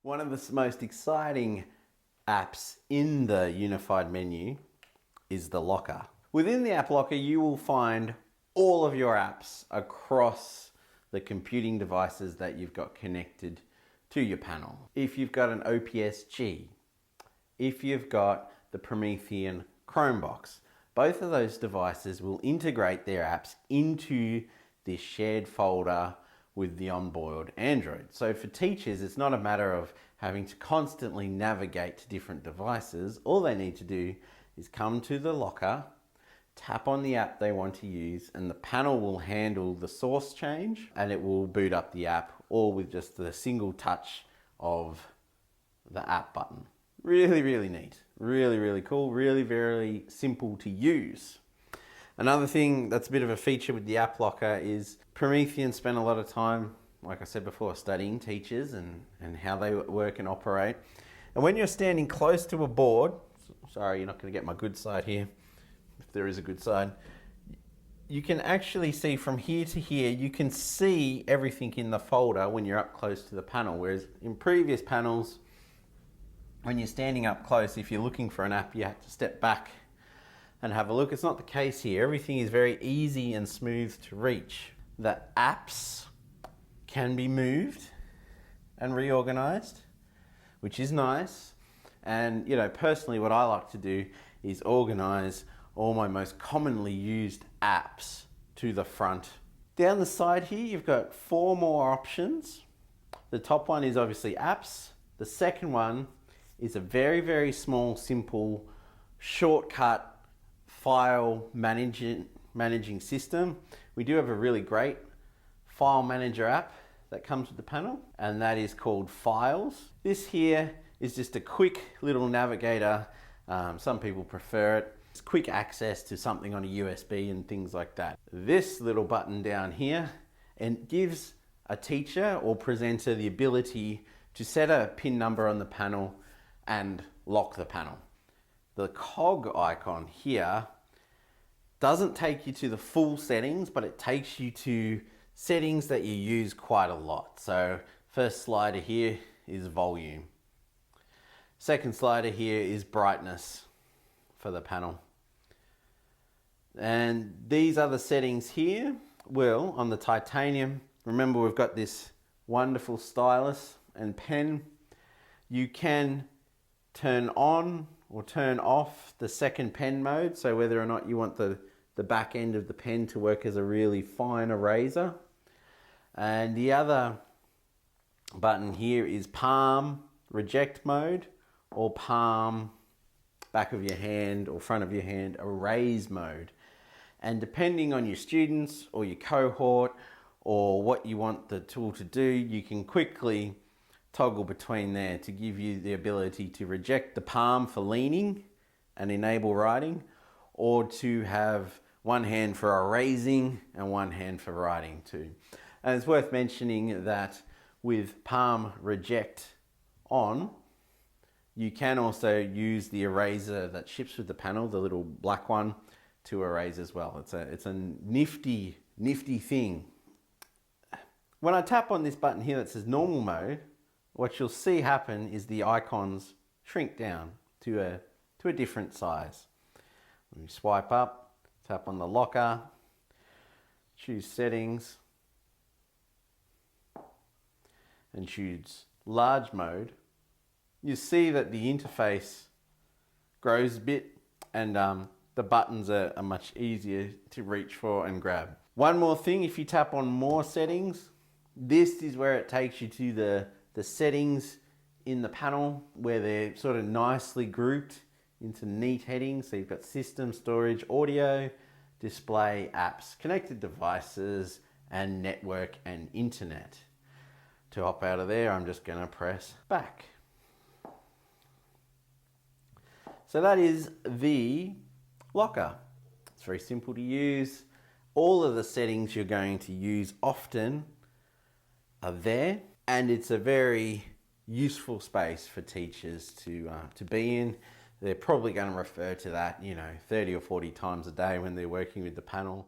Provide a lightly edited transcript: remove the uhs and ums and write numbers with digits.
One of the most exciting apps in the unified menu is the Locker. Within the App Locker, you will find all of your apps across the computing devices that you've got connected to your panel. If you've got an OPS-G, if you've got the Promethean Chromebox, both of those devices will integrate their apps into this shared folder with the onboard Android. So for teachers, it's not a matter of having to constantly navigate to different devices. All they need to do is come to the Locker, tap on the app they want to use, and the panel will handle the source change and it will boot up the app, all with just the single touch of the app button. Really, really neat. Really, really cool. Really, very simple to use. Another thing that's a bit of a feature with the App Locker is Promethean spent a lot of time, like I said before, studying teachers and how they work and operate. And when you're standing close to a board, sorry, you're not going to get my good side here, if there is a good side, you can actually see from here to here, you can see everything in the folder when you're up close to the panel. Whereas in previous panels, when you're standing up close, if you're looking for an app, you have to step back and have a look. It's not the case here. Everything is very easy and smooth to reach. The apps can be moved and reorganized, which is nice. And personally, what I like to do is organize all my most commonly used apps to the front. Down the side here, you've got 4 more options. The top one is obviously apps. The second one is a very, very small, simple, shortcut file managing system. We do have a really great file manager app that comes with the panel, and that is called Files. This here is just a quick little navigator. Some people prefer it. It's quick access to something on a USB and things like that. This little button down here and gives a teacher or presenter the ability to set a pin number on the panel and lock the panel. The cog icon here doesn't take you to the full settings, but it takes you to settings that you use quite a lot. So first slider here is volume. Second slider here is brightness for the panel. And these other settings here will, on the titanium, remember we've got this wonderful stylus and pen. You can turn on or turn off the second pen mode, so whether or not you want the back end of the pen to work as a really fine eraser. And the other button here is palm reject mode, or palm back of your hand or front of your hand erase mode. And depending on your students or your cohort or what you want the tool to do, you can quickly toggle between there to give you the ability to reject the palm for leaning and enable writing, or to have one hand for erasing and one hand for writing too. And it's worth mentioning that with palm reject on, you can also use the eraser that ships with the panel, the little black one, to erase as well. It's a nifty thing. When I tap on this button here that says normal mode, what you'll see happen is the icons shrink down to a different size. When you swipe up, tap on the Locker, choose settings, and choose large mode, you see that the interface grows a bit, and the buttons are much easier to reach for and grab. One more thing, if you tap on more settings, this is where it takes you to the settings in the panel, where they're sort of nicely grouped into neat headings. So you've got system, storage, audio, display, apps, connected devices, and network and internet. To hop out of there, I'm just going to press back. So that is the Locker. It's very simple to use. All of the settings you're going to use often are there, and it's a very useful space for teachers to be in. They're probably going to refer to that 30 or 40 times a day when they're working with the panel.